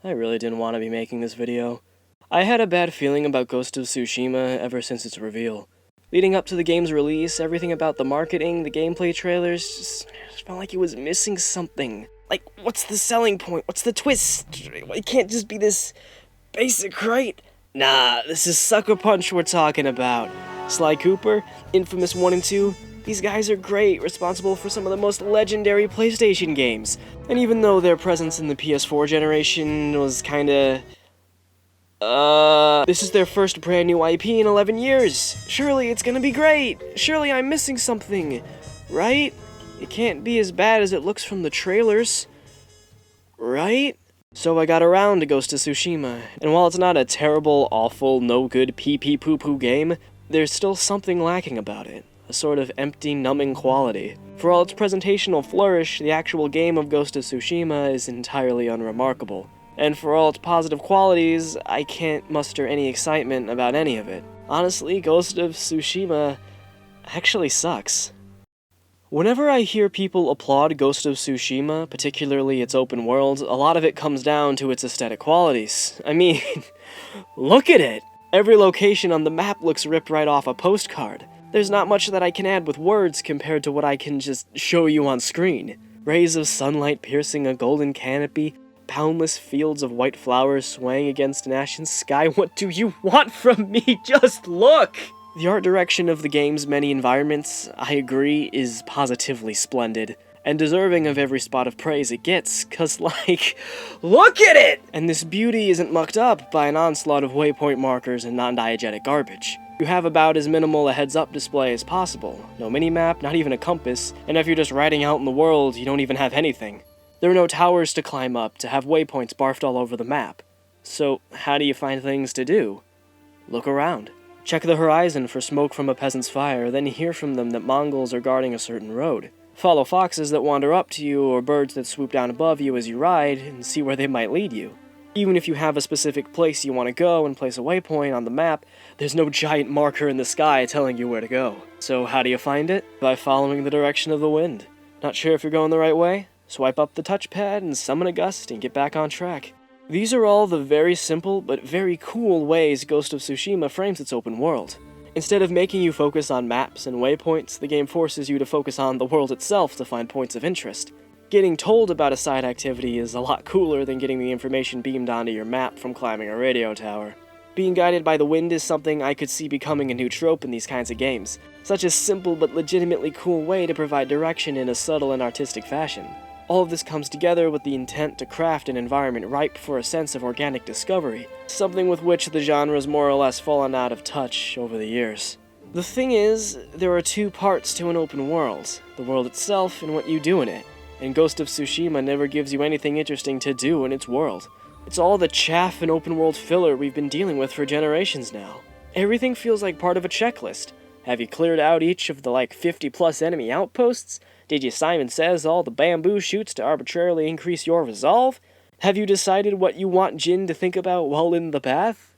I really didn't want to be making this video. I had a bad feeling about Ghost of Tsushima ever since its reveal. Leading up to the game's release, everything about the marketing, the gameplay trailers, just felt like it was missing something. Like, what's the selling point? What's the twist? It can't just be this basic, right? Nah, this is Sucker Punch we're talking about. Sly Cooper, Infamous 1 and 2, these guys are great, responsible for some of the most legendary PlayStation games. And even though their presence in the PS4 generation was kinda... this is their first brand new IP in 11 years. Surely it's gonna be great. Surely I'm missing something, right? It can't be as bad as it looks from the trailers, right? So I got around to Ghost of Tsushima, and while it's not a terrible, awful, no-good pee-pee-poo-poo game, there's still something lacking about it. A sort of empty, numbing quality. For all its presentational flourish, the actual game of Ghost of Tsushima is entirely unremarkable. And for all its positive qualities, I can't muster any excitement about any of it. Honestly, Ghost of Tsushima actually sucks. Whenever I hear people applaud Ghost of Tsushima, particularly its open world, a lot of it comes down to its aesthetic qualities. I mean, look at it! Every location on the map looks ripped right off a postcard. There's not much that I can add with words compared to what I can just show you on screen. Rays of sunlight piercing a golden canopy, boundless fields of white flowers swaying against an ashen sky. What do you want from me? Just look! The art direction of the game's many environments, I agree, is positively splendid, and deserving of every spot of praise it gets, cause like, look at it! And this beauty isn't mucked up by an onslaught of waypoint markers and non-diegetic garbage. You have about as minimal a heads-up display as possible. No minimap, not even a compass, and if you're just riding out in the world, you don't even have anything. There are no towers to climb up, to have waypoints barfed all over the map. So, how do you find things to do? Look around. Check the horizon for smoke from a peasant's fire, then hear from them that Mongols are guarding a certain road. Follow foxes that wander up to you, or birds that swoop down above you as you ride, and see where they might lead you. Even if you have a specific place you want to go and place a waypoint on the map, there's no giant marker in the sky telling you where to go. So how do you find it? By following the direction of the wind. Not sure if you're going the right way? Swipe up the touchpad and summon a gust and get back on track. These are all the very simple but very cool ways Ghost of Tsushima frames its open world. Instead of making you focus on maps and waypoints, the game forces you to focus on the world itself to find points of interest. Getting told about a side activity is a lot cooler than getting the information beamed onto your map from climbing a radio tower. Being guided by the wind is something I could see becoming a new trope in these kinds of games. Such a simple but legitimately cool way to provide direction in a subtle and artistic fashion. All of this comes together with the intent to craft an environment ripe for a sense of organic discovery, something with which the genre's more or less fallen out of touch over the years. The thing is, there are two parts to an open world, the world itself and what you do in it, and Ghost of Tsushima never gives you anything interesting to do in its world. It's all the chaff and open world filler we've been dealing with for generations now. Everything feels like part of a checklist. Have you cleared out each of the 50 plus enemy outposts? Did you Simon Says all the bamboo shoots to arbitrarily increase your resolve? Have you decided what you want Jin to think about while in the bath?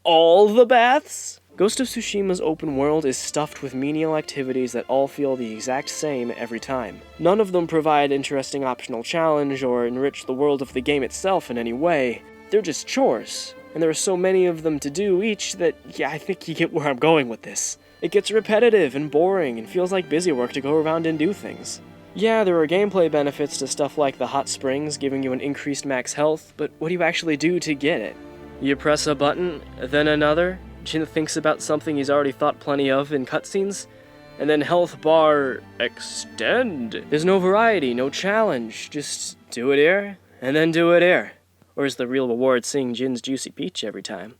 All the baths? Ghost of Tsushima's open world is stuffed with menial activities that all feel the exact same every time. None of them provide interesting optional challenge or enrich the world of the game itself in any way. They're just chores, and there are so many of them to do each that, yeah, I think you get where I'm going with this. It gets repetitive and boring and feels like busy work to go around and do things. Yeah, there are gameplay benefits to stuff like the hot springs giving you an increased max health, but what do you actually do to get it? You press a button, then another, Jin thinks about something he's already thought plenty of in cutscenes, and then health bar extend. There's no variety, no challenge, just do it here, and then do it here. Or is the real reward seeing Jin's juicy peach every time?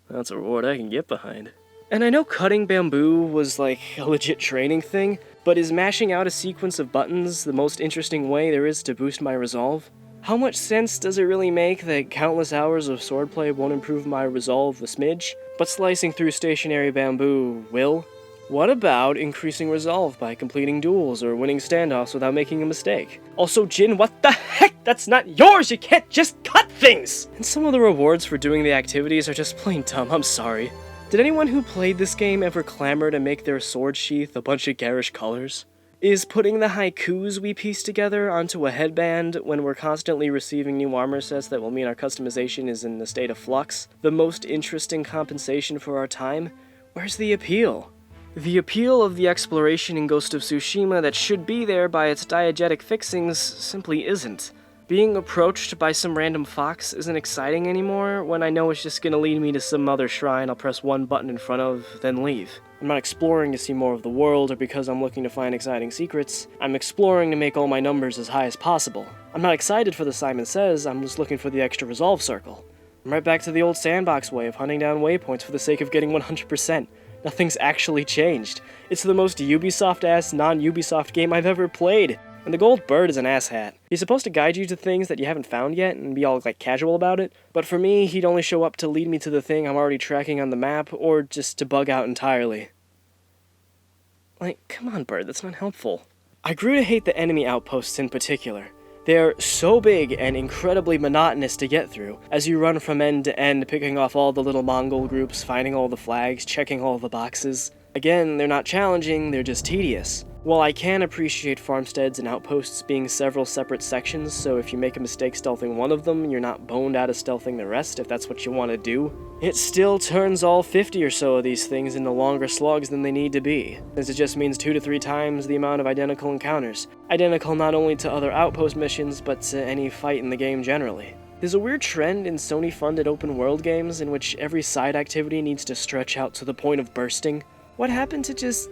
That's a reward I can get behind. And I know cutting bamboo was a legit training thing, but is mashing out a sequence of buttons the most interesting way there is to boost my resolve? How much sense does it really make that countless hours of swordplay won't improve my resolve a smidge, but slicing through stationary bamboo will? What about increasing resolve by completing duels or winning standoffs without making a mistake? Also, Jin, what the heck? That's not yours! You can't just cut things! And some of the rewards for doing the activities are just plain dumb, I'm sorry. Did anyone who played this game ever clamor to make their sword sheath a bunch of garish colors? Is putting the haikus we piece together onto a headband when we're constantly receiving new armor sets that will mean our customization is in a state of flux the most interesting compensation for our time? Where's the appeal? The appeal of the exploration in Ghost of Tsushima that should be there by its diegetic fixings simply isn't. Being approached by some random fox isn't exciting anymore when I know it's just gonna lead me to some other shrine I'll press one button in front of, then leave. I'm not exploring to see more of the world or because I'm looking to find exciting secrets. I'm exploring to make all my numbers as high as possible. I'm not excited for the Simon Says, I'm just looking for the extra resolve circle. I'm right back to the old sandbox way of hunting down waypoints for the sake of getting 100%. Nothing's actually changed. It's the most Ubisoft-ass, non-Ubisoft game I've ever played. And the gold bird is an asshat. He's supposed to guide you to things that you haven't found yet and be all, casual about it, but for me, he'd only show up to lead me to the thing I'm already tracking on the map, or just to bug out entirely. Come on, bird, that's not helpful. I grew to hate the enemy outposts in particular. They're so big and incredibly monotonous to get through, as you run from end to end picking off all the little Mongol groups, finding all the flags, checking all the boxes. Again, they're not challenging, they're just tedious. While I can appreciate farmsteads and outposts being several separate sections, so if you make a mistake stealthing one of them, you're not boned out of stealthing the rest if that's what you want to do, it still turns all 50 or so of these things into longer slugs than they need to be, as it just means 2 to 3 times the amount of identical encounters. Identical not only to other outpost missions, but to any fight in the game generally. There's a weird trend in Sony-funded open-world games in which every side activity needs to stretch out to the point of bursting. What happened to just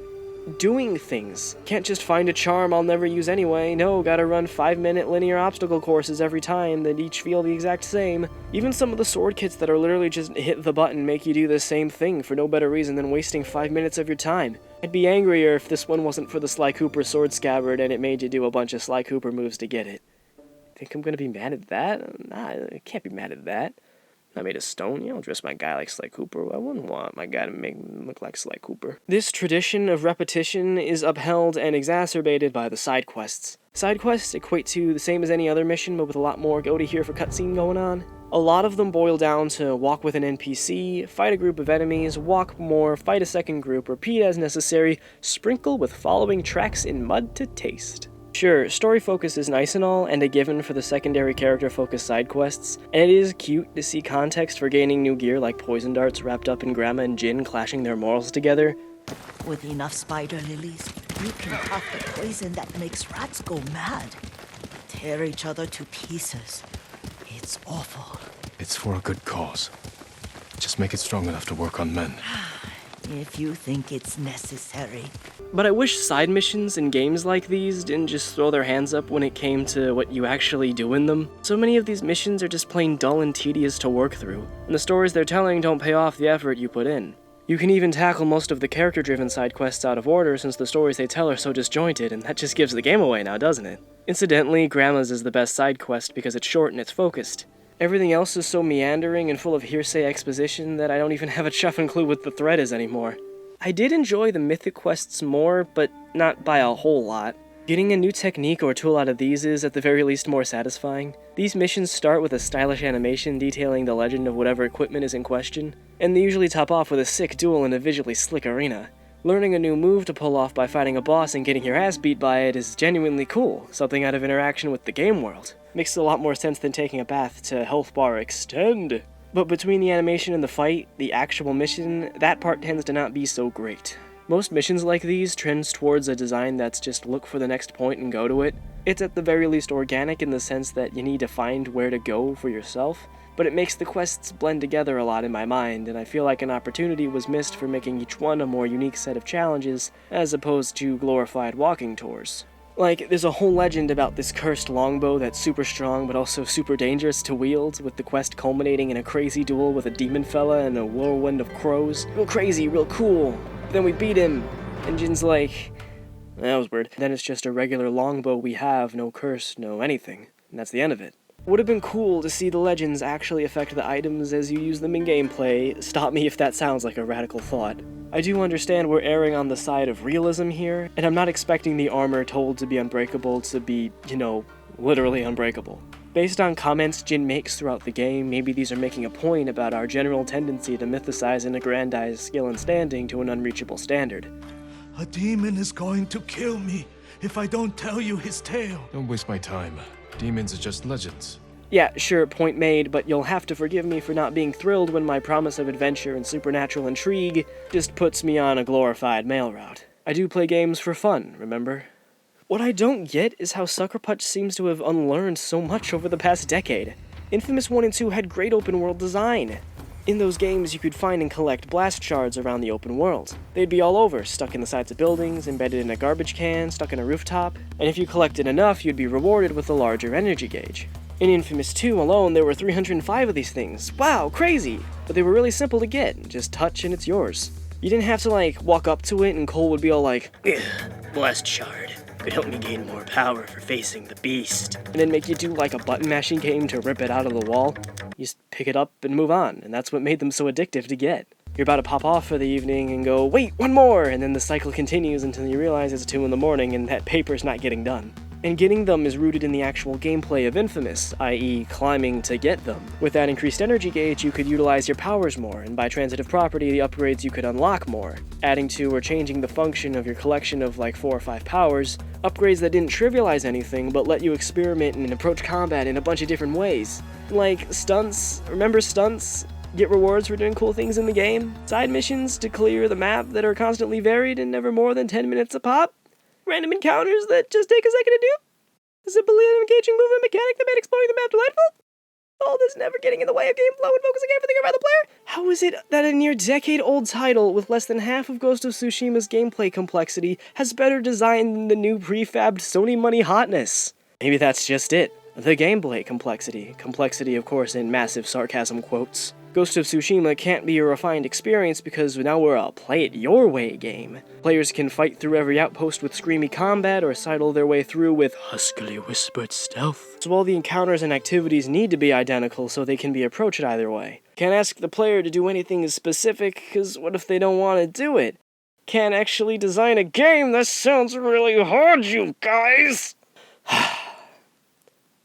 doing things? Can't just find a charm I'll never use anyway. No, gotta run 5-minute linear obstacle courses every time that each feel the exact same. Even some of the sword kits that are literally just hit the button make you do the same thing for no better reason than wasting 5 minutes of your time. I'd be angrier if this one wasn't for the Sly Cooper sword scabbard and it made you do a bunch of Sly Cooper moves to get it. Think I'm gonna be mad at that? Nah, I can't be mad at that. I made of stone, I'll dress my guy like Sly Cooper. I wouldn't want my guy to make me look like Sly Cooper. This tradition of repetition is upheld and exacerbated by the side quests. Side quests equate to the same as any other mission, but with a lot more go to here for cutscene going on. A lot of them boil down to walk with an NPC, fight a group of enemies, walk more, fight a second group, repeat as necessary, sprinkle with following tracks in mud to taste. Sure, story focus is nice and all, and a given for the secondary character-focused side quests, and it is cute to see context for gaining new gear like poison darts wrapped up in grandma and Jin clashing their morals together. With enough spider lilies, you can puff the poison that makes rats go mad. Tear each other to pieces. It's awful. It's for a good cause. Just make it strong enough to work on men. If you think it's necessary. But I wish side missions in games like these didn't just throw their hands up when it came to what you actually do in them. So many of these missions are just plain dull and tedious to work through, and the stories they're telling don't pay off the effort you put in. You can even tackle most of the character-driven side quests out of order since the stories they tell are so disjointed, and that just gives the game away now, doesn't it? Incidentally, Grandma's is the best side quest because it's short and it's focused. Everything else is so meandering and full of hearsay exposition that I don't even have a chuffing clue what the thread is anymore. I did enjoy the mythic quests more, but not by a whole lot. Getting a new technique or tool out of these is, at the very least, more satisfying. These missions start with a stylish animation detailing the legend of whatever equipment is in question, and they usually top off with a sick duel in a visually slick arena. Learning a new move to pull off by fighting a boss and getting your ass beat by it is genuinely cool, something out of interaction with the game world. Makes a lot more sense than taking a bath to health bar extend. But between the animation and the fight, the actual mission, that part tends to not be so great. Most missions like these trends towards a design that's just look for the next point and go to it. It's at the very least organic in the sense that you need to find where to go for yourself, but it makes the quests blend together a lot in my mind, and I feel like an opportunity was missed for making each one a more unique set of challenges, as opposed to glorified walking tours. Like, there's a whole legend about this cursed longbow that's super strong but also super dangerous to wield, with the quest culminating in a crazy duel with a demon fella and a whirlwind of crows. Real crazy, real cool. Then we beat him, and Jin's like, that was weird. Then it's just a regular longbow we have, no curse, no anything, and that's the end of it. Would have been cool to see the legends actually affect the items as you use them in gameplay. Stop me if that sounds like a radical thought. I do understand we're erring on the side of realism here, and I'm not expecting the armor told to be unbreakable to be, literally unbreakable. Based on comments Jin makes throughout the game, maybe these are making a point about our general tendency to mythicize and aggrandize skill and standing to an unreachable standard. A demon is going to kill me. if I don't tell you his tale. Don't waste my time. Demons are just legends. Yeah, sure, point made, but you'll have to forgive me for not being thrilled when my promise of adventure and supernatural intrigue just puts me on a glorified mail route. I do play games for fun, remember? What I don't get is how Sucker Punch seems to have unlearned so much over the past decade. Infamous 1 and 2 had great open world design. In those games, you could find and collect blast shards around the open world. They'd be all over, stuck in the sides of buildings, embedded in a garbage can, stuck in a rooftop, and if you collected enough, you'd be rewarded with a larger energy gauge. In Infamous 2 alone, there were 305 of these things. Wow, crazy! But they were really simple to get. Just touch and it's yours. You didn't have to, walk up to it and Cole would be all like, "Ugh, blast shard. Could help me gain more power for facing the beast." And then make you do, a button mashing game to rip it out of the wall. You just pick it up and move on, and that's what made them so addictive to get. You're about to pop off for the evening and go, "Wait, one more!" And then the cycle continues until you realize it's 2 in the morning and that paper's not getting done. And getting them is rooted in the actual gameplay of Infamous, i.e. climbing to get them. With that increased energy gauge, you could utilize your powers more, and by transitive property, the upgrades you could unlock more, adding to or changing the function of your collection of 4 or 5 powers, upgrades that didn't trivialize anything, but let you experiment and approach combat in a bunch of different ways. Like stunts, remember stunts? Get rewards for doing cool things in the game? Side missions to clear the map that are constantly varied and never more than 10 minutes a pop? Random encounters that just take a second to do? A simple and engaging movement mechanic that made exploring the map delightful? All this never getting in the way of game flow and focusing everything around the player? How is it that a near decade-old title with less than half of Ghost of Tsushima's gameplay complexity has better design than the new prefabbed Sony money hotness? Maybe that's just it. The gameplay complexity. Complexity, of course, in massive sarcasm quotes. Ghost of Tsushima can't be a refined experience because now we're a play-it-your-way game. Players can fight through every outpost with screamy combat or sidle their way through with huskily whispered stealth. So all the encounters and activities need to be identical so they can be approached either way. Can't ask the player to do anything specific, because what if they don't want to do it? Can't actually design a game? That sounds really hard, you guys!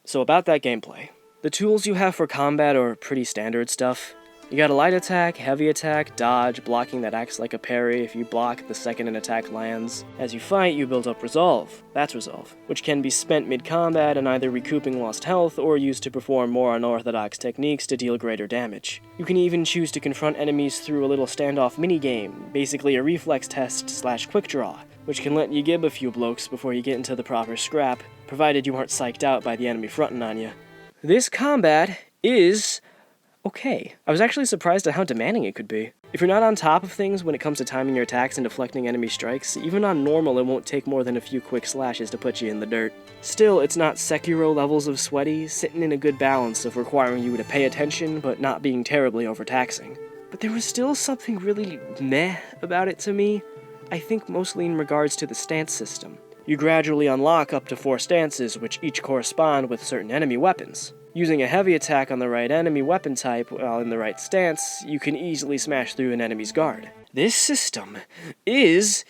So about that gameplay. The tools you have for combat are pretty standard stuff. You got a light attack, heavy attack, dodge, blocking that acts like a parry if you block the second an attack lands. As you fight, you build up resolve. That's resolve, which can be spent mid-combat and either recouping lost health or used to perform more unorthodox techniques to deal greater damage. You can even choose to confront enemies through a little standoff minigame, basically a reflex test / quick draw, which can let you gib a few blokes before you get into the proper scrap, provided you aren't psyched out by the enemy fronting on you. This combat is okay. I was actually surprised at how demanding it could be. If you're not on top of things when it comes to timing your attacks and deflecting enemy strikes, even on normal it won't take more than a few quick slashes to put you in the dirt. Still, it's not Sekiro levels of sweaty, sitting in a good balance of requiring you to pay attention but not being terribly overtaxing. But there was still something really meh about it to me, I think mostly in regards to the stance system. You gradually unlock up to 4 stances which each correspond with certain enemy weapons. Using a heavy attack on the right enemy weapon type while in the right stance, you can easily smash through an enemy's guard. This system is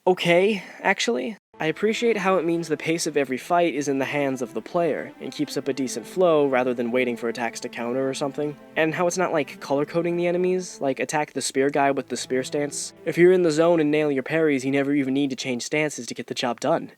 okay, actually. I appreciate how it means the pace of every fight is in the hands of the player, and keeps up a decent flow rather than waiting for attacks to counter or something. And how it's not color-coding the enemies, attack the spear guy with the spear stance. If you're in the zone and nail your parries, you never even need to change stances to get the job done.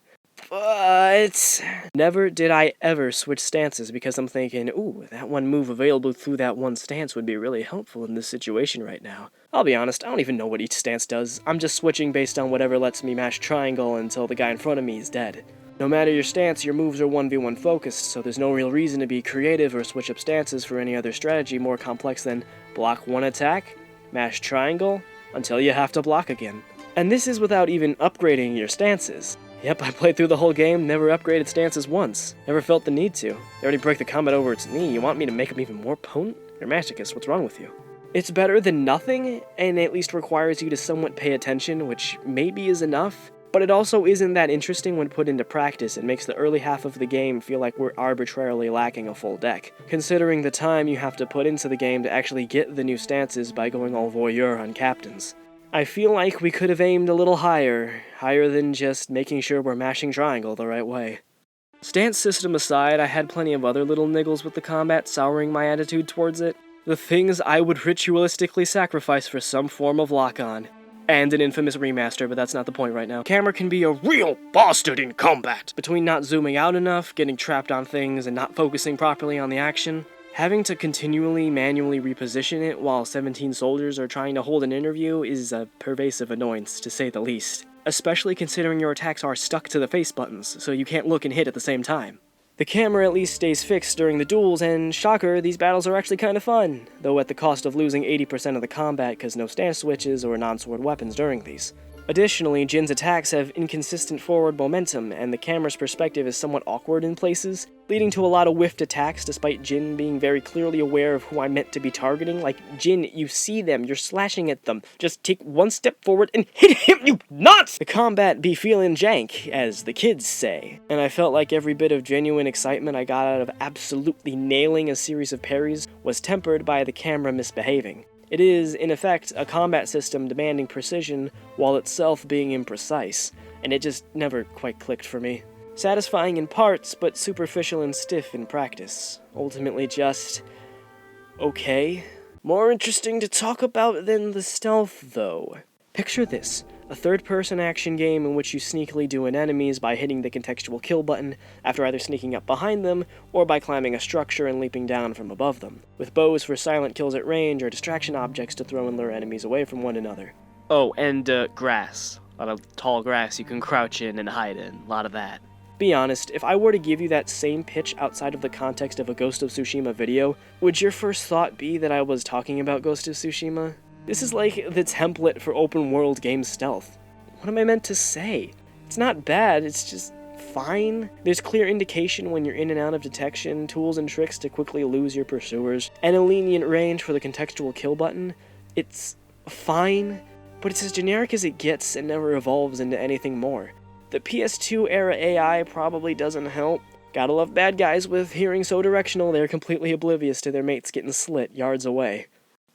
But never did I ever switch stances because I'm thinking, ooh, that one move available through that one stance would be really helpful in this situation right now. I'll be honest, I don't even know what each stance does. I'm just switching based on whatever lets me mash triangle until the guy in front of me is dead. No matter your stance, your moves are 1v1 focused, so there's no real reason to be creative or switch up stances for any other strategy more complex than block one attack, mash triangle, until you have to block again. And this is without even upgrading your stances. Yep, I played through the whole game, never upgraded stances once. Never felt the need to. They already break the combat over its knee, you want me to make them even more potent? You're a masochist, what's wrong with you? It's better than nothing, and at least requires you to somewhat pay attention, which maybe is enough, but it also isn't that interesting when put into practice and makes the early half of the game feel like we're arbitrarily lacking a full deck, considering the time you have to put into the game to actually get the new stances by going all voyeur on captains. I feel like we could have aimed a little higher than just making sure we're mashing triangle the right way. Stance system aside, I had plenty of other little niggles with the combat souring my attitude towards it. The things I would ritualistically sacrifice for some form of lock-on. and an infamous remaster, but that's not the point right now. Camera can be a real bastard in combat. Between not zooming out enough, getting trapped on things, and not focusing properly on the action, having to continually manually reposition it while 17 soldiers are trying to hold an interview is a pervasive annoyance, to say the least. Especially considering your attacks are stuck to the face buttons, so you can't look and hit at the same time. The camera at least stays fixed during the duels, and shocker, these battles are actually kinda fun, though at the cost of losing 80% of the combat cause no stance switches or non-sword weapons during these. Additionally, Jin's attacks have inconsistent forward momentum, and the camera's perspective is somewhat awkward in places, leading to a lot of whiffed attacks despite Jin being very clearly aware of who I'm meant to be targeting. Like, Jin, you see them, you're slashing at them, just take one step forward and hit him, you nuts! The combat be feeling jank, as the kids say, and I felt like every bit of genuine excitement I got out of absolutely nailing a series of parries was tempered by the camera misbehaving. It is, in effect, a combat system demanding precision while itself being imprecise, and it just never quite clicked for me. Satisfying in parts, but superficial and stiff in practice. Ultimately just... okay. More interesting to talk about than the stealth, though. Picture this. A third-person action game in which you sneakily do in enemies by hitting the contextual kill button after either sneaking up behind them or by climbing a structure and leaping down from above them, with bows for silent kills at range or distraction objects to throw and lure enemies away from one another. Oh, and grass. A lot of tall grass you can crouch in and hide in. A lot of that. Be honest, if I were to give you that same pitch outside of the context of a Ghost of Tsushima video, would your first thought be that I was talking about Ghost of Tsushima? This is like the template for open world game stealth. What am I meant to say? It's not bad, it's just fine. There's clear indication when you're in and out of detection, tools and tricks to quickly lose your pursuers, and a lenient range for the contextual kill button. It's fine, but it's as generic as it gets and never evolves into anything more. The PS2 era AI probably doesn't help. Gotta love bad guys with hearing so directional they're completely oblivious to their mates getting slit yards away.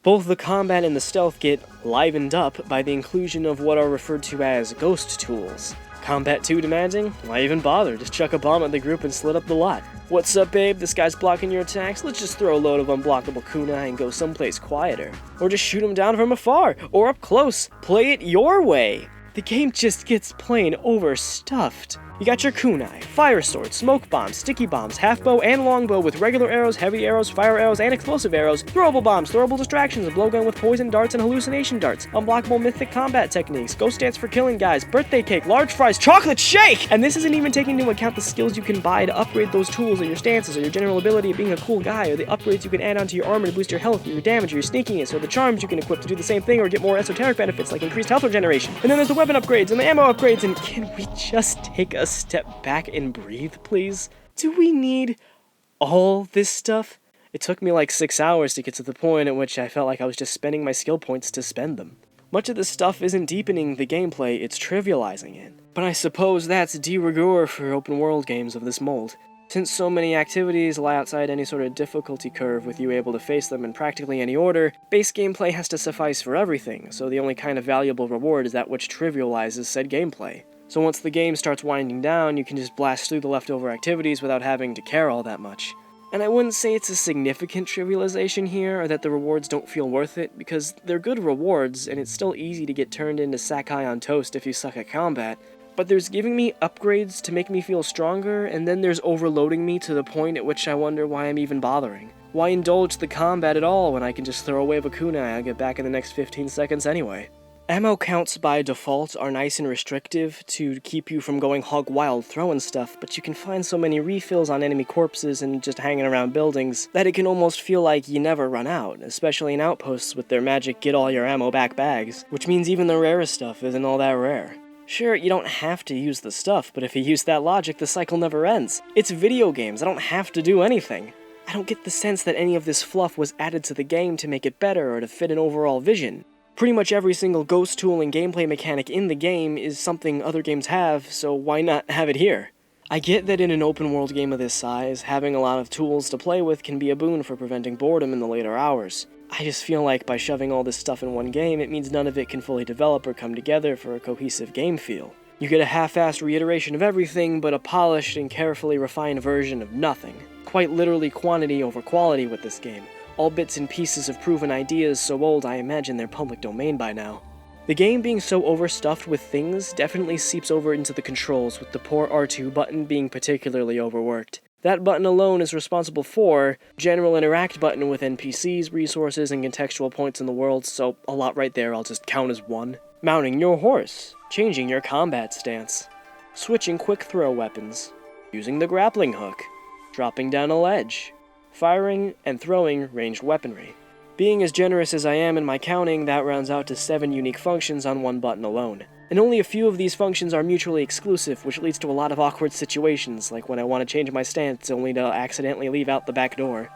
Both the combat and the stealth get livened up by the inclusion of what are referred to as ghost tools. Combat 2 demanding? Why even bother? Just chuck a bomb at the group and slit up the lot. What's up, babe? This guy's blocking your attacks? Let's just throw a load of unblockable kunai and go someplace quieter. Or just shoot him down from afar, or up close. Play it your way. The game just gets plain overstuffed. You got your kunai, fire sword, smoke bombs, sticky bombs, half bow and longbow with regular arrows, heavy arrows, fire arrows, and explosive arrows, throwable bombs, throwable distractions, a blowgun with poison darts and hallucination darts, unblockable mythic combat techniques, ghost dance for killing guys, birthday cake, large fries, chocolate shake! And this isn't even taking into account the skills you can buy to upgrade those tools or your stances or your general ability of being a cool guy or the upgrades you can add onto your armor to boost your health or your damage or your sneakiness or the charms you can equip to do the same thing or get more esoteric benefits like increased health regeneration. And then there's the weapon upgrades and the ammo upgrades, and can we just take a step back and breathe, please? Do we need all this stuff? It took me like 6 hours to get to the point at which I felt like I was just spending my skill points to spend them. Much of this stuff isn't deepening the gameplay, it's trivializing it. But I suppose that's de rigueur for open world games of this mold. Since so many activities lie outside any sort of difficulty curve with you able to face them in practically any order, base gameplay has to suffice for everything, so the only kind of valuable reward is that which trivializes said gameplay. So once the game starts winding down, you can just blast through the leftover activities without having to care all that much. And I wouldn't say it's a significant trivialization here, or that the rewards don't feel worth it, because they're good rewards, and it's still easy to get turned into Sakai on toast if you suck at combat. But there's giving me upgrades to make me feel stronger, and then there's overloading me to the point at which I wonder why I'm even bothering. Why indulge the combat at all when I can just throw a wave of kunai and get back in the next 15 seconds anyway? Ammo counts by default are nice and restrictive to keep you from going hog wild throwing stuff, but you can find so many refills on enemy corpses and just hanging around buildings that it can almost feel like you never run out, especially in outposts with their magic get all your ammo back bags, which means even the rarest stuff isn't all that rare. Sure, you don't have to use the stuff, but if you use that logic, the cycle never ends. It's video games, I don't have to do anything. I don't get the sense that any of this fluff was added to the game to make it better or to fit an overall vision. Pretty much every single ghost tool and gameplay mechanic in the game is something other games have, so why not have it here? I get that in an open world game of this size, having a lot of tools to play with can be a boon for preventing boredom in the later hours. I just feel like by shoving all this stuff in one game, it means none of it can fully develop or come together for a cohesive game feel. You get a half-assed reiteration of everything, but a polished and carefully refined version of nothing. Quite literally quantity over quality with this game. All bits and pieces of proven ideas so old I imagine they're public domain by now. The game being so overstuffed with things definitely seeps over into the controls, with the poor R2 button being particularly overworked. That button alone is responsible for general interact button with NPCs, resources, and contextual points in the world, so a lot right there I'll just count as one. Mounting your horse, changing your combat stance, switching quick throw weapons, using the grappling hook, dropping down a ledge, firing and throwing ranged weaponry. Being as generous as I am in my counting, that rounds out to 7 unique functions on one button alone. And only a few of these functions are mutually exclusive, which leads to a lot of awkward situations, like when I want to change my stance only to accidentally leave out the back door.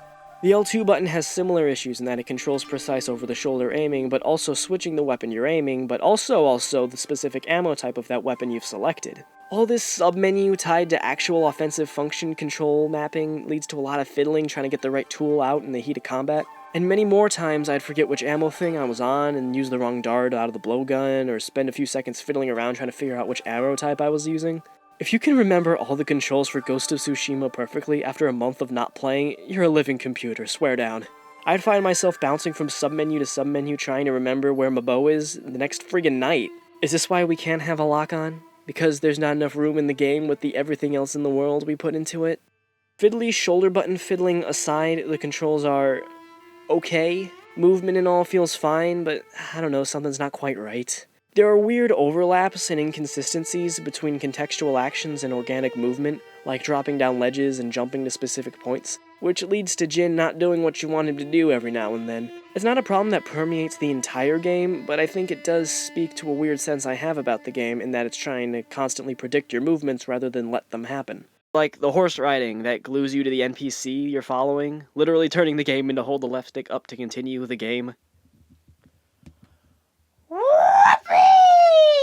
The L2 button has similar issues in that it controls precise over-the-shoulder aiming, but also switching the weapon you're aiming, but also the specific ammo type of that weapon you've selected. All this sub-menu tied to actual offensive function control mapping leads to a lot of fiddling trying to get the right tool out in the heat of combat. And many more times I'd forget which ammo thing I was on and use the wrong dart out of the blowgun, or spend a few seconds fiddling around trying to figure out which arrow type I was using. If you can remember all the controls for Ghost of Tsushima perfectly after a month of not playing, you're a living computer, swear down. I'd find myself bouncing from submenu to submenu trying to remember where my bow is the next friggin' night. Is this why we can't have a lock-on? Because there's not enough room in the game with the everything else in the world we put into it? Fiddly shoulder button fiddling aside, the controls are okay. Movement and all feels fine, but I don't know, something's not quite right. There are weird overlaps and inconsistencies between contextual actions and organic movement, like dropping down ledges and jumping to specific points, which leads to Jin not doing what you want him to do every now and then. It's not a problem that permeates the entire game, but I think it does speak to a weird sense I have about the game in that it's trying to constantly predict your movements rather than let them happen. Like the horse riding that glues you to the NPC you're following, literally turning the game into hold the left stick up to continue the game.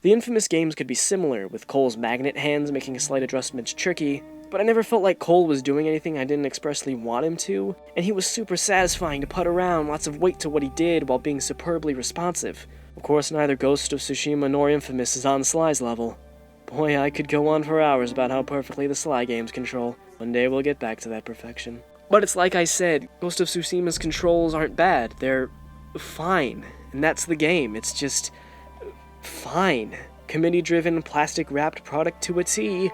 The infamous games could be similar, with Cole's magnet hands making slight adjustments tricky, but I never felt like Cole was doing anything I didn't expressly want him to, and he was super satisfying to put around, lots of weight to what he did while being superbly responsive. Of course, neither Ghost of Tsushima nor Infamous is on Sly's level. Boy, I could go on for hours about how perfectly the Sly games control. One day we'll get back to that perfection. But it's like I said, Ghost of Tsushima's controls aren't bad, they're fine, and that's the game, it's just fine. Committee-driven, plastic-wrapped product to a T.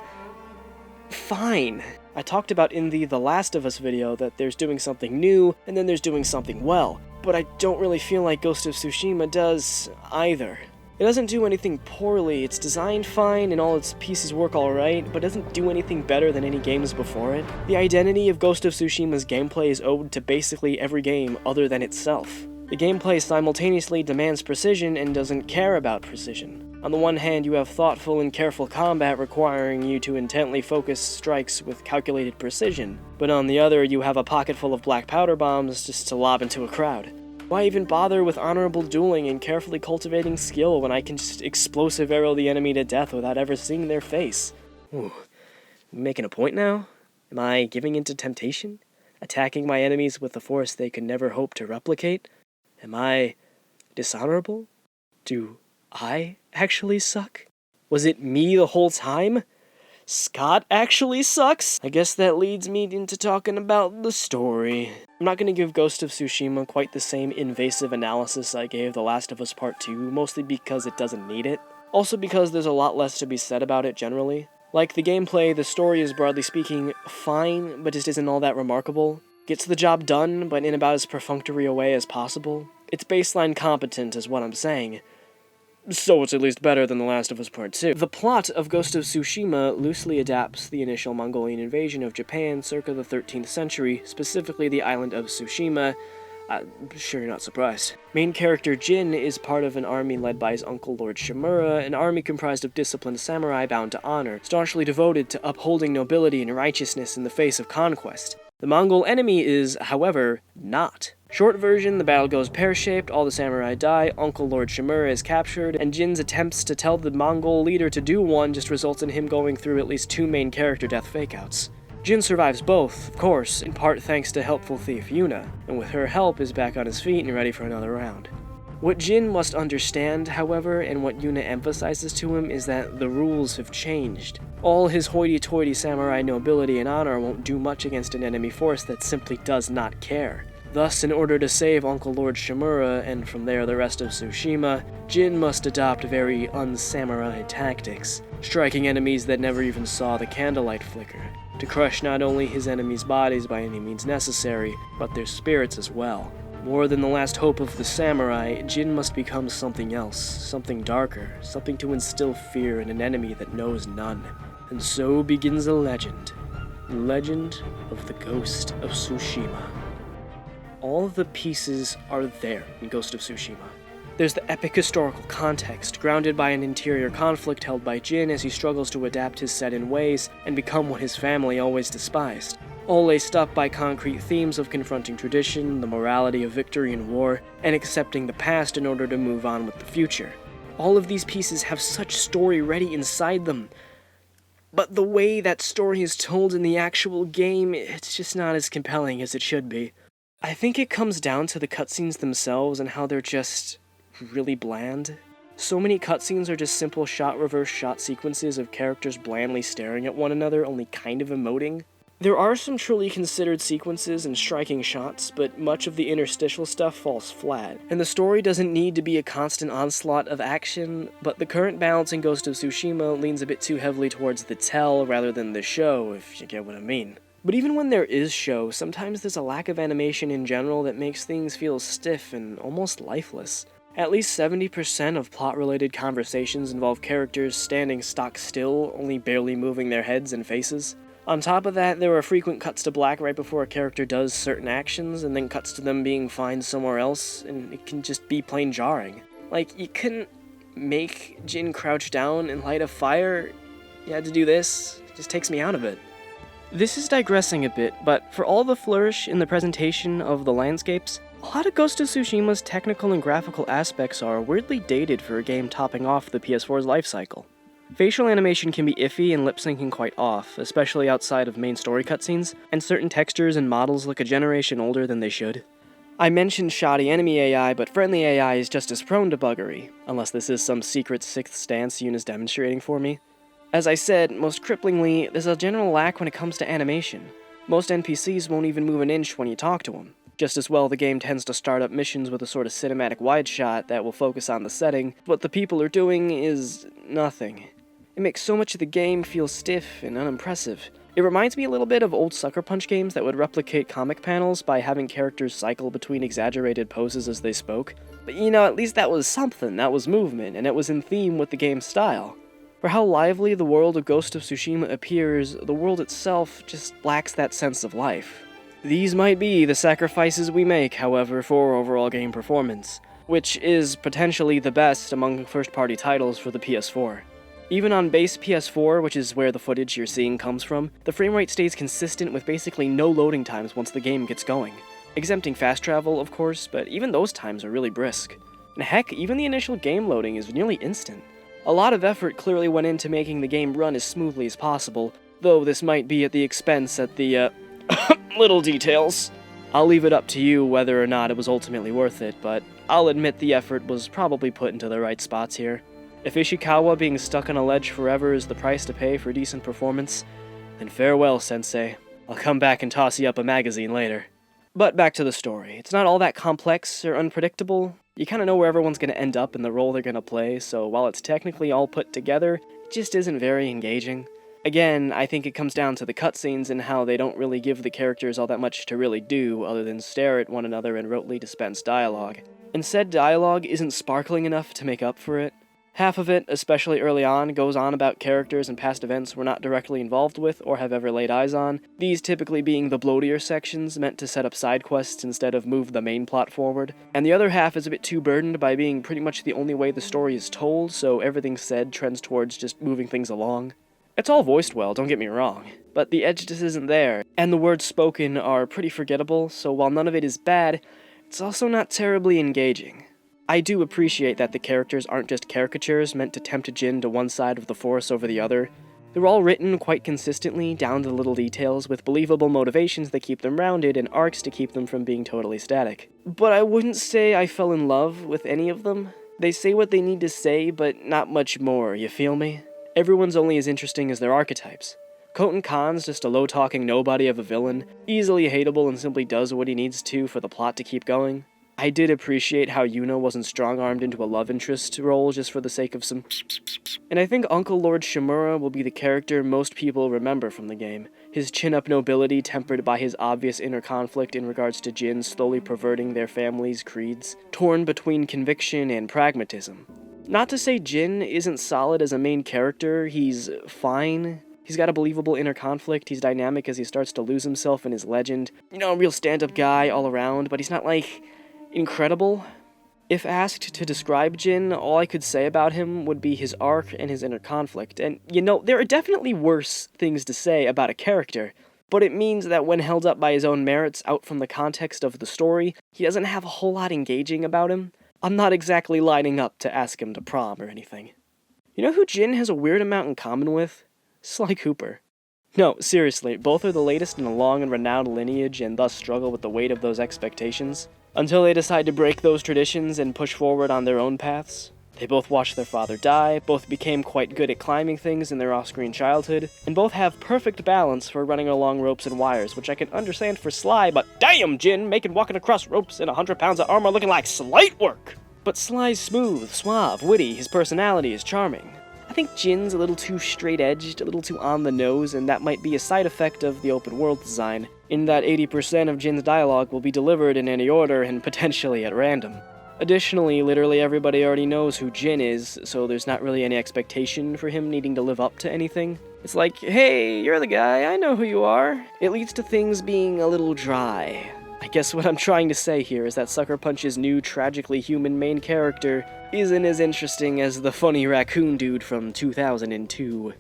Fine. I talked about in the Last of Us video that there's doing something new, and then there's doing something well, but I don't really feel like Ghost of Tsushima does either. It doesn't do anything poorly, it's designed fine and all its pieces work alright, but doesn't do anything better than any games before it. The identity of Ghost of Tsushima's gameplay is owed to basically every game other than itself. The gameplay simultaneously demands precision and doesn't care about precision. On the one hand, you have thoughtful and careful combat requiring you to intently focus strikes with calculated precision, but on the other, you have a pocket full of black powder bombs just to lob into a crowd. Why even bother with honorable dueling and carefully cultivating skill when I can just explosive arrow the enemy to death without ever seeing their face? Ooh, making a point now? Am I giving into temptation? Attacking my enemies with a force they could never hope to replicate? Am I dishonorable? Do I actually suck? Was it me the whole time? Scott actually sucks? I guess that leads me into talking about the story. I'm not going to give Ghost of Tsushima quite the same invasive analysis I gave The Last of Us Part 2, mostly because it doesn't need it. Also because there's a lot less to be said about it generally. Like the gameplay, the story is broadly speaking fine, but just isn't all that remarkable. Gets the job done, but in about as perfunctory a way as possible. It's baseline competent is what I'm saying. So it's at least better than The Last of Us Part 2. The plot of Ghost of Tsushima loosely adapts the initial Mongolian invasion of Japan circa the 13th century, specifically the island of Tsushima. I'm sure you're not surprised. Main character Jin is part of an army led by his uncle Lord Shimura, an army comprised of disciplined samurai bound to honor, staunchly devoted to upholding nobility and righteousness in the face of conquest. The Mongol enemy is, however, not. Short version, the battle goes pear-shaped, all the samurai die, Uncle Lord Shimura is captured, and Jin's attempts to tell the Mongol leader to do one just results in him going through at least 2 main character death fakeouts. Jin survives both, of course, in part thanks to helpful thief Yuna, and with her help is back on his feet and ready for another round. What Jin must understand, however, and what Yuna emphasizes to him, is that the rules have changed. All his hoity-toity samurai nobility and honor won't do much against an enemy force that simply does not care. Thus, in order to save Uncle Lord Shimura, and from there the rest of Tsushima, Jin must adopt very un-samurai tactics, striking enemies that never even saw the candlelight flicker, to crush not only his enemies' bodies by any means necessary, but their spirits as well. More than the last hope of the samurai, Jin must become something else, something darker, something to instill fear in an enemy that knows none. And so begins a legend. The legend of the Ghost of Tsushima. All of the pieces are there in Ghost of Tsushima. There's the epic historical context, grounded by an interior conflict held by Jin as he struggles to adapt his set-in ways and become what his family always despised. All laced up by concrete themes of confronting tradition, the morality of victory in war, and accepting the past in order to move on with the future. All of these pieces have such story ready inside them, but the way that story is told in the actual game, it's just not as compelling as it should be. I think it comes down to the cutscenes themselves and how they're just really bland. So many cutscenes are just simple shot-reverse shot sequences of characters blandly staring at one another, only kind of emoting. There are some truly considered sequences and striking shots, but much of the interstitial stuff falls flat, and the story doesn't need to be a constant onslaught of action, but the current balance in Ghost of Tsushima leans a bit too heavily towards the tell rather than the show, if you get what I mean. But even when there is show, sometimes there's a lack of animation in general that makes things feel stiff and almost lifeless. At least 70% of plot-related conversations involve characters standing stock still, only barely moving their heads and faces. On top of that, there are frequent cuts to black right before a character does certain actions, and then cuts to them being fine somewhere else, and it can just be plain jarring. Like, you couldn't make Jin crouch down and light a fire. You had to do this. It just takes me out of it. This is digressing a bit, but for all the flourish in the presentation of the landscapes, a lot of Ghost of Tsushima's technical and graphical aspects are weirdly dated for a game topping off the PS4's lifecycle. Facial animation can be iffy and lip-syncing quite off, especially outside of main story cutscenes, and certain textures and models look a generation older than they should. I mentioned shoddy enemy AI, but friendly AI is just as prone to buggery, unless this is some secret sixth stance Yoon is demonstrating for me. As I said, most cripplingly, there's a general lack when it comes to animation. Most NPCs won't even move an inch when you talk to them. Just as well, the game tends to start up missions with a sort of cinematic wide shot that will focus on the setting. What the people are doing is nothing. It makes so much of the game feel stiff and unimpressive. It reminds me a little bit of old Sucker Punch games that would replicate comic panels by having characters cycle between exaggerated poses as they spoke. But at least that was something, that was movement, and it was in theme with the game's style. For how lively the world of Ghost of Tsushima appears, the world itself just lacks that sense of life. These might be the sacrifices we make, however, for overall game performance, which is potentially the best among first-party titles for the PS4. Even on base PS4, which is where the footage you're seeing comes from, the frame rate stays consistent with basically no loading times once the game gets going. Exempting fast travel, of course, but even those times are really brisk. And heck, even the initial game loading is nearly instant. A lot of effort clearly went into making the game run as smoothly as possible, though this might be at the expense at the, little details. I'll leave it up to you whether or not it was ultimately worth it, but I'll admit the effort was probably put into the right spots here. If Ishikawa being stuck on a ledge forever is the price to pay for decent performance, then farewell, Sensei. I'll come back and toss you up a magazine later. But back to the story. It's not all that complex or unpredictable. You kind of know where everyone's going to end up and the role they're going to play, so while it's technically all put together, it just isn't very engaging. Again, I think it comes down to the cutscenes and how they don't really give the characters all that much to really do other than stare at one another and rotely dispense dialogue. And said dialogue isn't sparkling enough to make up for it. Half of it, especially early on, goes on about characters and past events we're not directly involved with or have ever laid eyes on, these typically being the bloatier sections meant to set up side quests instead of move the main plot forward. And the other half is a bit too burdened by being pretty much the only way the story is told, so everything said trends towards just moving things along. It's all voiced well, don't get me wrong, but the edge just isn't there, and the words spoken are pretty forgettable, so while none of it is bad, it's also not terribly engaging. I do appreciate that the characters aren't just caricatures meant to tempt Jin to one side of the force over the other. They're all written quite consistently, down to the little details, with believable motivations that keep them rounded and arcs to keep them from being totally static. But I wouldn't say I fell in love with any of them. They say what they need to say, but not much more, you feel me? Everyone's only as interesting as their archetypes. Khoten Khan's just a low-talking nobody of a villain, easily hateable and simply does what he needs to for the plot to keep going. I did appreciate how Yuna wasn't strong-armed into a love interest role just for the sake of some. And I think Uncle Lord Shimura will be the character most people remember from the game. His chin-up nobility tempered by his obvious inner conflict in regards to Jin slowly perverting their family's creeds, torn between conviction and pragmatism. Not to say Jin isn't solid as a main character, he's fine. He's got a believable inner conflict, he's dynamic as he starts to lose himself in his legend. You know, a real stand-up guy all around, but he's not, like, incredible. If asked to describe Jin, all I could say about him would be his arc and his inner conflict. And, you know, there are definitely worse things to say about a character, but it means that when held up by his own merits out from the context of the story, he doesn't have a whole lot engaging about him. I'm not exactly lining up to ask him to prom or anything. You know who Jin has a weird amount in common with? Sly Cooper. No, seriously, both are the latest in a long and renowned lineage and thus struggle with the weight of those expectations. Until they decide to break those traditions and push forward on their own paths. They both watched their father die, both became quite good at climbing things in their off-screen childhood, and both have perfect balance for running along ropes and wires, which I can understand for Sly, but damn, Jin, making walking across ropes and 100 pounds of armor looking like slight work! But Sly's smooth, suave, witty, his personality is charming. I think Jin's a little too straight-edged, a little too on the nose, and that might be a side effect of the open world design, in that 80% of Jin's dialogue will be delivered in any order and potentially at random. Additionally, literally everybody already knows who Jin is, so there's not really any expectation for him needing to live up to anything. It's like, hey, you're the guy, I know who you are. It leads to things being a little dry. I guess what I'm trying to say here is that Sucker Punch's new tragically human main character isn't as interesting as the funny raccoon dude from 2002.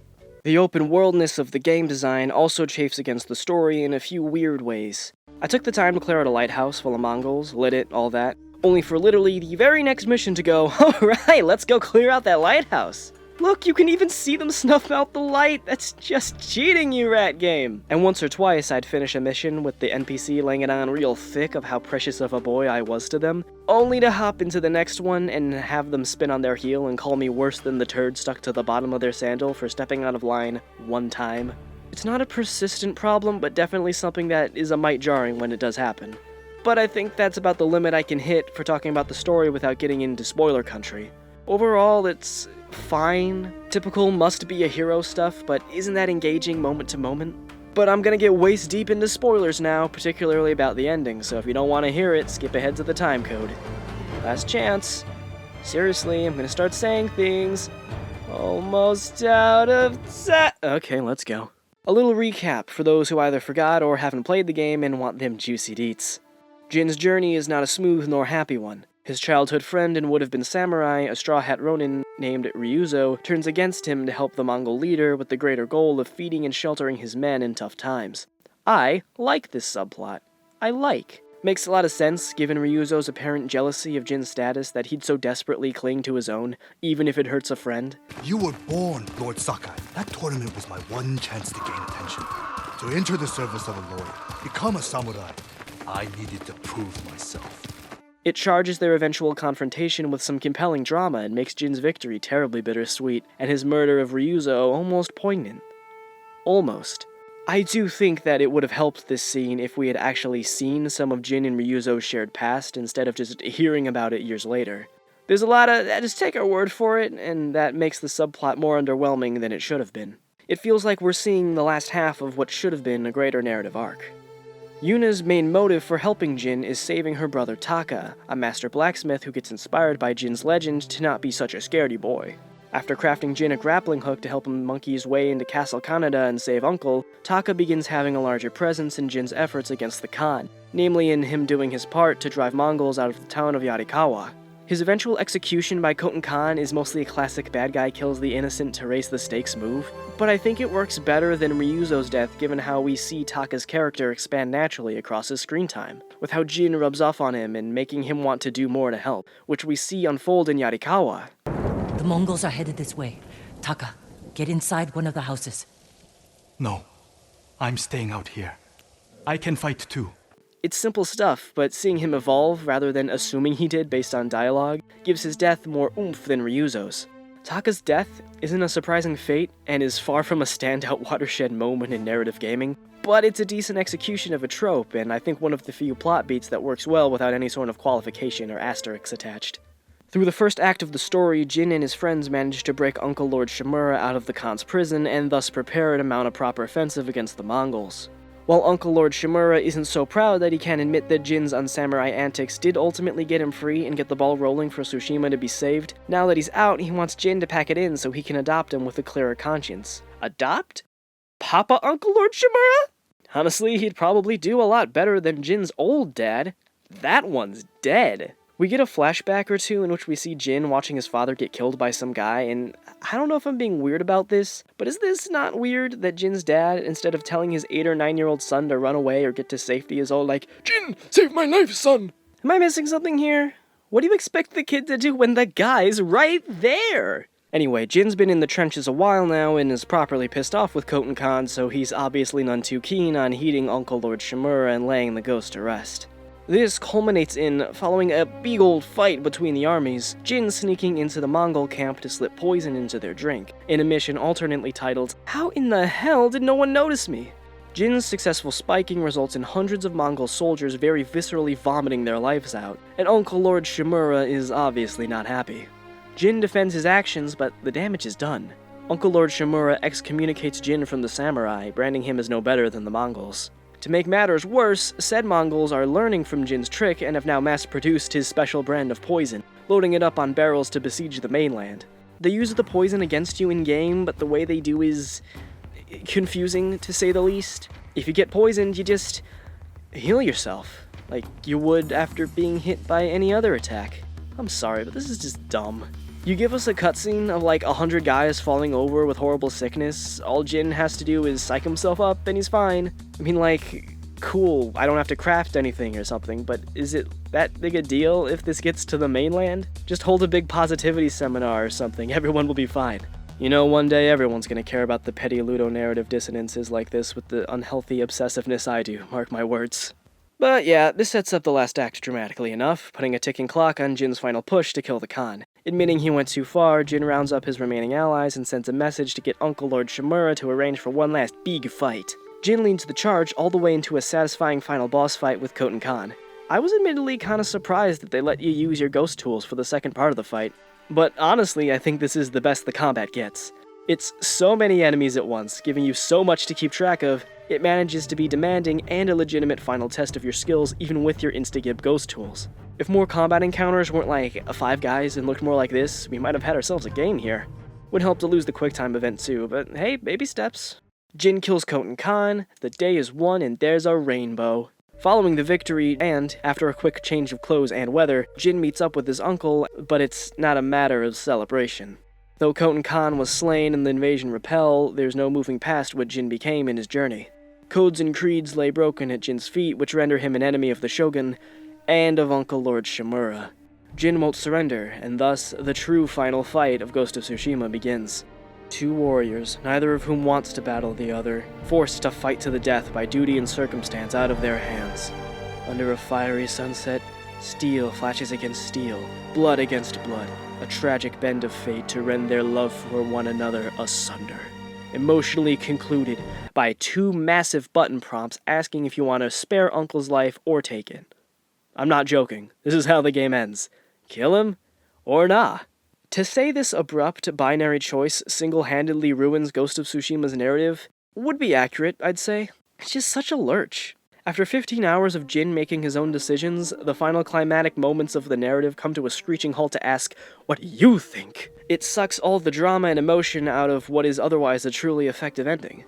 The open worldness of the game design also chafes against the story in a few weird ways. I took the time to clear out a lighthouse full of Mongols, lit it, all that, only for literally the very next mission to go, alright, let's go clear out that lighthouse. Look, you can even see them snuff out the light. That's just cheating, you rat game. And once or twice, I'd finish a mission with the NPC laying it on real thick of how precious of a boy I was to them, only to hop into the next one and have them spin on their heel and call me worse than the turd stuck to the bottom of their sandal for stepping out of line one time. It's not a persistent problem, but definitely something that is a mite jarring when it does happen. But I think that's about the limit I can hit for talking about the story without getting into spoiler country. Overall, it's fine. Typical must-be-a-hero stuff, but isn't that engaging moment to moment? But I'm gonna get waist deep into spoilers now, particularly about the ending, so if you don't want to hear it, skip ahead to the time code. Last chance. Seriously, I'm gonna start saying things. Almost out of time. Okay, let's go. A little recap for those who either forgot or haven't played the game and want them juicy deets. Jin's journey is not a smooth nor happy one. His childhood friend and would-have-been samurai, a Straw Hat Ronin named Ryuzo, turns against him to help the Mongol leader with the greater goal of feeding and sheltering his men in tough times. I like this subplot. Makes a lot of sense, given Ryuzo's apparent jealousy of Jin's status that he'd so desperately cling to his own, even if it hurts a friend. You were born, Lord Sakai. That tournament was my one chance to gain attention. To enter the service of a lord, become a samurai, I needed to prove myself. It charges their eventual confrontation with some compelling drama and makes Jin's victory terribly bittersweet, and his murder of Ryuzo almost poignant. Almost. I do think that it would have helped this scene if we had actually seen some of Jin and Ryuzo's shared past instead of just hearing about it years later. There's a lot of, just take our word for it, and that makes the subplot more underwhelming than it should have been. It feels like we're seeing the last half of what should have been a greater narrative arc. Yuna's main motive for helping Jin is saving her brother Taka, a master blacksmith who gets inspired by Jin's legend to not be such a scaredy boy. After crafting Jin a grappling hook to help him monkey his way into Castle Kaneda and save Uncle, Taka begins having a larger presence in Jin's efforts against the Khan, namely in him doing his part to drive Mongols out of the town of Yarikawa. His eventual execution by Khoten Khan is mostly a classic bad guy kills the innocent to raise the stakes move, but I think it works better than Ryuzo's death given how we see Taka's character expand naturally across his screen time, with how Jin rubs off on him and making him want to do more to help, which we see unfold in Yarikawa. The Mongols are headed this way. Taka, get inside one of the houses. No, I'm staying out here. I can fight too. It's simple stuff, but seeing him evolve rather than assuming he did based on dialogue gives his death more oomph than Ryuzo's. Taka's death isn't a surprising fate and is far from a standout watershed moment in narrative gaming, but it's a decent execution of a trope, and I think one of the few plot beats that works well without any sort of qualification or asterisks attached. Through the first act of the story, Jin and his friends manage to break Uncle Lord Shimura out of the Khan's prison and thus prepare to mount a proper offensive against the Mongols. While Uncle Lord Shimura isn't so proud that he can't admit that Jin's unsamurai antics did ultimately get him free and get the ball rolling for Tsushima to be saved, now that he's out, he wants Jin to pack it in so he can adopt him with a clearer conscience. Adopt? Papa Uncle Lord Shimura? Honestly, he'd probably do a lot better than Jin's old dad. That one's dead. We get a flashback or two in which we see Jin watching his father get killed by some guy, and I don't know if I'm being weird about this, but is this not weird that Jin's dad, instead of telling his 8 or 9-year-old son to run away or get to safety, is all like, "Jin, save my life, son!" Am I missing something here? What do you expect the kid to do when the guy's right there? Anyway, Jin's been in the trenches a while now and is properly pissed off with Khoten Khan, so he's obviously none too keen on heeding Uncle Lord Shimura and laying the ghost to rest. This culminates in, following a big old fight between the armies, Jin sneaking into the Mongol camp to slip poison into their drink, in a mission alternately titled, "How in the hell did no one notice me?" Jin's successful spiking results in hundreds of Mongol soldiers very viscerally vomiting their lives out, and Uncle Lord Shimura is obviously not happy. Jin defends his actions, but the damage is done. Uncle Lord Shimura excommunicates Jin from the samurai, branding him as no better than the Mongols. To make matters worse, said Mongols are learning from Jin's trick and have now mass-produced his special brand of poison, loading it up on barrels to besiege the mainland. They use the poison against you in-game, but the way they do is confusing, to say the least. If you get poisoned, you just heal yourself, like you would after being hit by any other attack. I'm sorry, but this is just dumb. You give us a cutscene of like 100 guys falling over with horrible sickness, all Jin has to do is psych himself up and he's fine. I mean, like, cool, I don't have to craft anything or something, but is it that big a deal if this gets to the mainland? Just hold a big positivity seminar or something, everyone will be fine. You know, one day everyone's gonna care about the petty ludonarrative dissonances like this with the unhealthy obsessiveness I do, mark my words. But yeah, this sets up the last act dramatically enough, putting a ticking clock on Jin's final push to kill the Khan. Admitting he went too far, Jin rounds up his remaining allies and sends a message to get Uncle Lord Shimura to arrange for one last big fight. Jin leads the charge all the way into a satisfying final boss fight with Khoten Khan. I was admittedly kinda surprised that they let you use your ghost tools for the second part of the fight, but honestly I think this is the best the combat gets. It's so many enemies at once, giving you so much to keep track of, it manages to be demanding and a legitimate final test of your skills even with your Instagib ghost tools. If more combat encounters weren't like 5 guys and looked more like this, we might have had ourselves a game here. Would help to lose the QuickTime event too, but hey, baby steps. Jin kills Khoten Khan, the day is won, and there's a rainbow. Following the victory, and after a quick change of clothes and weather, Jin meets up with his uncle, but it's not a matter of celebration. Though Khoten Khan was slain and the invasion repelled, there's no moving past what Jin became in his journey. Codes and creeds lay broken at Jin's feet, which render him an enemy of the Shogun, and of Uncle Lord Shimura. Jin won't surrender, and thus, the true final fight of Ghost of Tsushima begins. 2 warriors, neither of whom wants to battle the other, forced to fight to the death by duty and circumstance out of their hands. Under a fiery sunset, steel flashes against steel, blood against blood, a tragic bend of fate to rend their love for one another asunder. Emotionally concluded by 2 massive button prompts asking if you want to spare Uncle's life or take it. I'm not joking, this is how the game ends. Kill him, or nah. To say this abrupt binary choice single-handedly ruins Ghost of Tsushima's narrative would be accurate, I'd say. It's just such a lurch. After 15 hours of Jin making his own decisions, the final climatic moments of the narrative come to a screeching halt to ask, what do you think? It sucks all the drama and emotion out of what is otherwise a truly effective ending.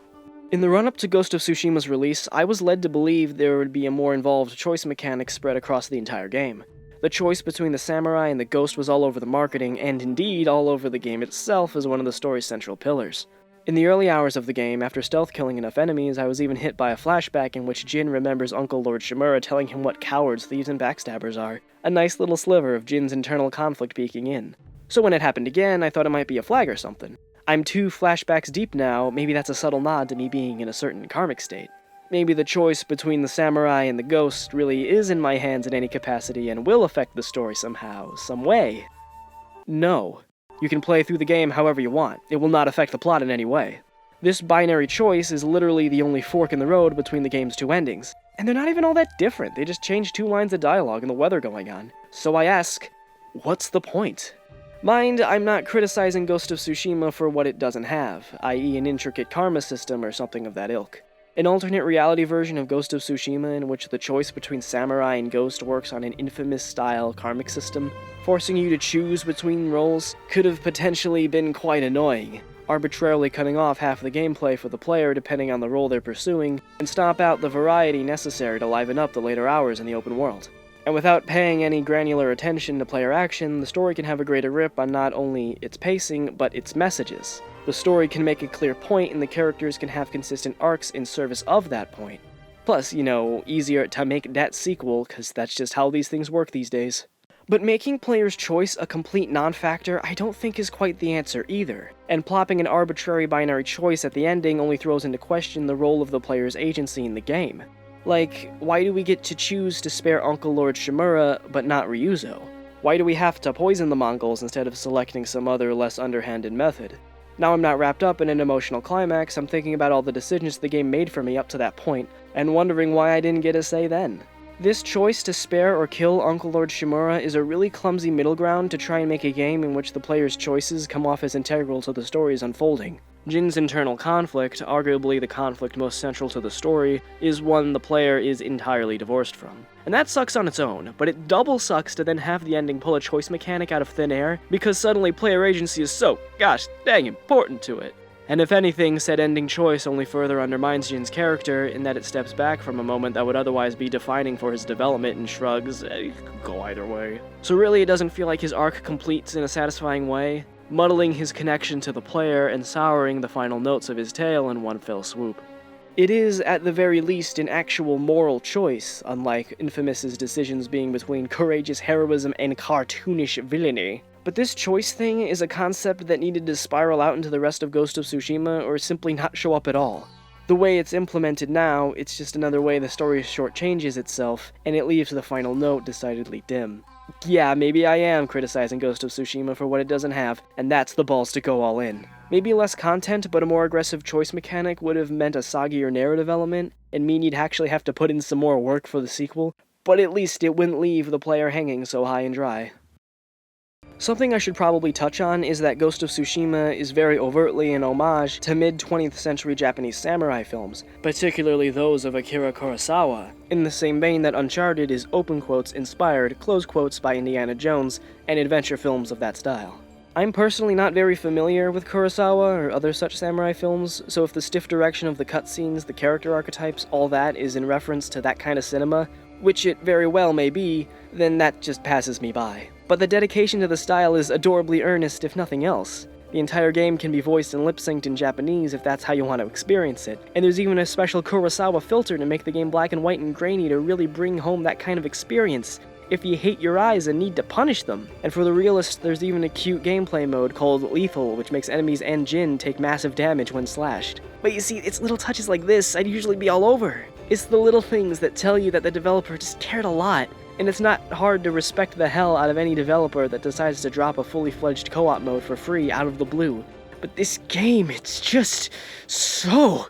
In the run-up to Ghost of Tsushima's release, I was led to believe there would be a more involved choice mechanic spread across the entire game. The choice between the samurai and the ghost was all over the marketing, and indeed all over the game itself as one of the story's central pillars. In the early hours of the game, after stealth killing enough enemies, I was even hit by a flashback in which Jin remembers Uncle Lord Shimura telling him what cowards, thieves, and backstabbers are. A nice little sliver of Jin's internal conflict peeking in. So when it happened again, I thought it might be a flag or something. I'm 2 flashbacks deep now, maybe that's a subtle nod to me being in a certain karmic state. Maybe the choice between the samurai and the ghost really is in my hands in any capacity and will affect the story somehow, some way. No. You can play through the game however you want. It will not affect the plot in any way. This binary choice is literally the only fork in the road between the game's two endings. And they're not even all that different, they just changed 2 lines of dialogue and the weather going on. So I ask, what's the point? Mind, I'm not criticizing Ghost of Tsushima for what it doesn't have, i.e. an intricate karma system or something of that ilk. An alternate reality version of Ghost of Tsushima in which the choice between samurai and ghost works on an infamous-style karmic system, forcing you to choose between roles, could have potentially been quite annoying, arbitrarily cutting off half the gameplay for the player depending on the role they're pursuing, and stomp out the variety necessary to liven up the later hours in the open world. And without paying any granular attention to player action, the story can have a greater grip on not only its pacing, but its messages. The story can make a clear point and the characters can have consistent arcs in service of that point. Plus, easier to make that sequel, cause that's just how these things work these days. But making player's choice a complete non-factor I don't think is quite the answer either, and plopping an arbitrary binary choice at the ending only throws into question the role of the player's agency in the game. Like, why do we get to choose to spare Uncle Lord Shimura, but not Ryuzo? Why do we have to poison the Mongols instead of selecting some other less underhanded method? Now I'm not wrapped up in an emotional climax, I'm thinking about all the decisions the game made for me up to that point, and wondering why I didn't get a say then. This choice to spare or kill Uncle Lord Shimura is a really clumsy middle ground to try and make a game in which the player's choices come off as integral to the story's unfolding. Jin's internal conflict, arguably the conflict most central to the story, is one the player is entirely divorced from. And that sucks on its own, but it double sucks to then have the ending pull a choice mechanic out of thin air, because suddenly player agency is so, gosh dang important to it. And if anything, said ending choice only further undermines Jin's character in that it steps back from a moment that would otherwise be defining for his development and shrugs, it could go either way. So really it doesn't feel like his arc completes in a satisfying way, muddling his connection to the player and souring the final notes of his tale in one fell swoop. It is, at the very least, an actual moral choice, unlike Infamous's decisions being between courageous heroism and cartoonish villainy. But this choice thing is a concept that needed to spiral out into the rest of Ghost of Tsushima or simply not show up at all. The way it's implemented now, it's just another way the story shortchanges itself, and it leaves the final note decidedly dim. Yeah, maybe I am criticizing Ghost of Tsushima for what it doesn't have, and that's the balls to go all in. Maybe less content, but a more aggressive choice mechanic would have meant a soggier narrative element, and mean you'd actually have to put in some more work for the sequel, but at least it wouldn't leave the player hanging so high and dry. Something I should probably touch on is that Ghost of Tsushima is very overtly an homage to mid-20th century Japanese samurai films, particularly those of Akira Kurosawa, in the same vein that Uncharted is open quotes inspired, close quotes by Indiana Jones, and adventure films of that style. I'm personally not very familiar with Kurosawa or other such samurai films, so if the stiff direction of the cutscenes, the character archetypes, all that is in reference to that kind of cinema, which it very well may be, then that just passes me by. But the dedication to the style is adorably earnest if nothing else. The entire game can be voiced and lip-synced in Japanese if that's how you want to experience it, and there's even a special Kurosawa filter to make the game black and white and grainy to really bring home that kind of experience, if you hate your eyes and need to punish them. And for the realists, there's even a cute gameplay mode called Lethal, which makes enemies and Jin take massive damage when slashed. But you see, it's little touches like this I'd usually be all over. It's the little things that tell you that the developer just cared a lot, and it's not hard to respect the hell out of any developer that decides to drop a fully fledged co-op mode for free out of the blue. But this game, it's just so...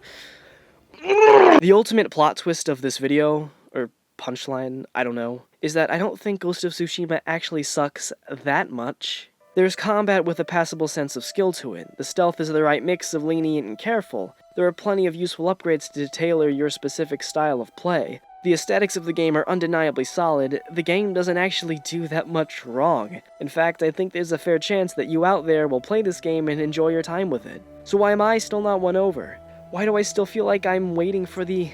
The ultimate plot twist of this video, or punchline, I don't know, is that I don't think Ghost of Tsushima actually sucks that much. There's combat with a passable sense of skill to it. The stealth is the right mix of lenient and careful. There are plenty of useful upgrades to tailor your specific style of play. The aesthetics of the game are undeniably solid. The game doesn't actually do that much wrong. In fact, I think there's a fair chance that you out there will play this game and enjoy your time with it. So why am I still not won over? Why do I still feel like I'm waiting for the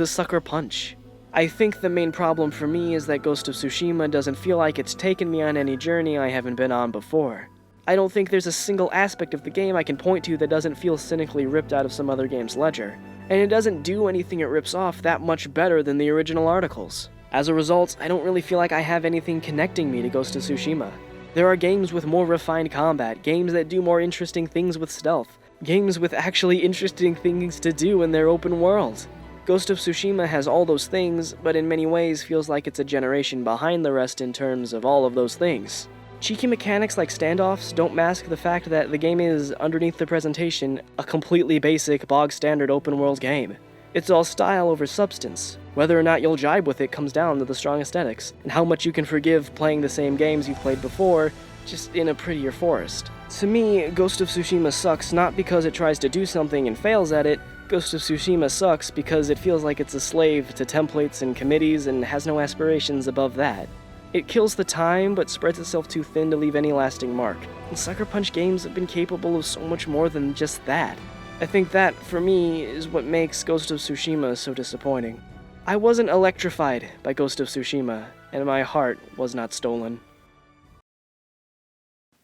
sucker punch? I think the main problem for me is that Ghost of Tsushima doesn't feel like it's taken me on any journey I haven't been on before. I don't think there's a single aspect of the game I can point to that doesn't feel cynically ripped out of some other game's ledger. And it doesn't do anything it rips off that much better than the original articles. As a result, I don't really feel like I have anything connecting me to Ghost of Tsushima. There are games with more refined combat, games that do more interesting things with stealth, games with actually interesting things to do in their open world. Ghost of Tsushima has all those things, but in many ways feels like it's a generation behind the rest in terms of all of those things. Cheeky mechanics like standoffs don't mask the fact that the game is, underneath the presentation, a completely basic, bog-standard open-world game. It's all style over substance. Whether or not you'll jibe with it comes down to the strong aesthetics, and how much you can forgive playing the same games you've played before, just in a prettier forest. To me, Ghost of Tsushima sucks not because it tries to do something and fails at it. Ghost of Tsushima sucks because it feels like it's a slave to templates and committees and has no aspirations above that. It kills the time, but spreads itself too thin to leave any lasting mark. And Sucker Punch games have been capable of so much more than just that. I think that, for me, is what makes Ghost of Tsushima so disappointing. I wasn't electrified by Ghost of Tsushima, and my heart was not stolen.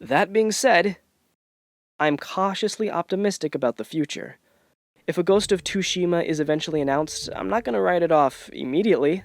That being said, I'm cautiously optimistic about the future. If a Ghost of Tsushima is eventually announced, I'm not gonna write it off immediately.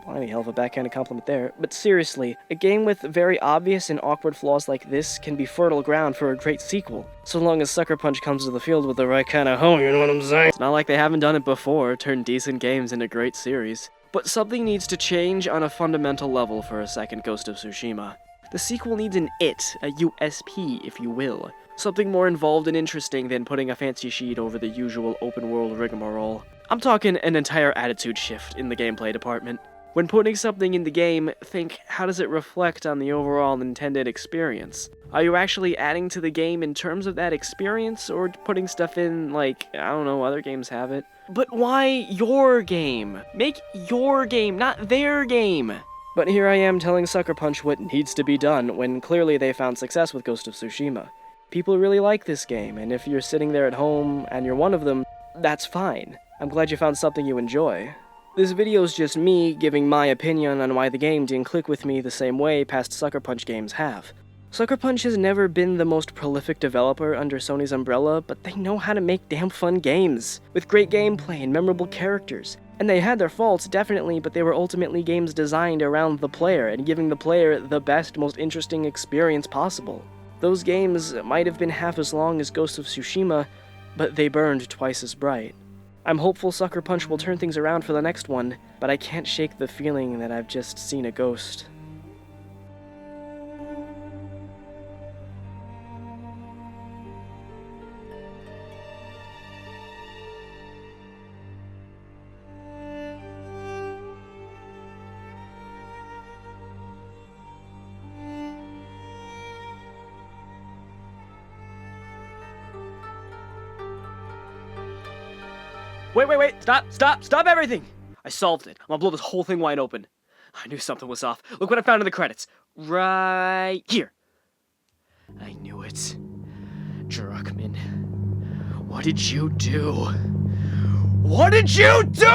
Blimey, hell of a backhanded compliment there. But seriously, a game with very obvious and awkward flaws like this can be fertile ground for a great sequel, so long as Sucker Punch comes to the field with the right kind of hoe, you know what I'm saying? It's not like they haven't done it before, turned decent games into great series. But something needs to change on a fundamental level for a second Ghost of Tsushima. The sequel needs an it, a USP, if you will. Something more involved and interesting than putting a fancy sheet over the usual open-world rigmarole. I'm talking an entire attitude shift in the gameplay department. When putting something in the game, think, how does it reflect on the overall intended experience? Are you actually adding to the game in terms of that experience, or putting stuff in like, I don't know, other games have it? But why your game? Make your game, not their game! But here I am telling Sucker Punch what needs to be done, when clearly they found success with Ghost of Tsushima. People really like this game, and if you're sitting there at home and you're one of them, that's fine. I'm glad you found something you enjoy. This video's just me giving my opinion on why the game didn't click with me the same way past Sucker Punch games have. Sucker Punch has never been the most prolific developer under Sony's umbrella, but they know how to make damn fun games, with great gameplay and memorable characters. And they had their faults, definitely, but they were ultimately games designed around the player and giving the player the best, most interesting experience possible. Those games might have been half as long as Ghost of Tsushima, but they burned twice as bright. I'm hopeful Sucker Punch will turn things around for the next one, but I can't shake the feeling that I've just seen a ghost. Wait, stop everything! I solved it. I'm gonna blow this whole thing wide open. I knew something was off. Look what I found in the credits. Right here. I knew it. Druckmann. What did you do? What did you do?!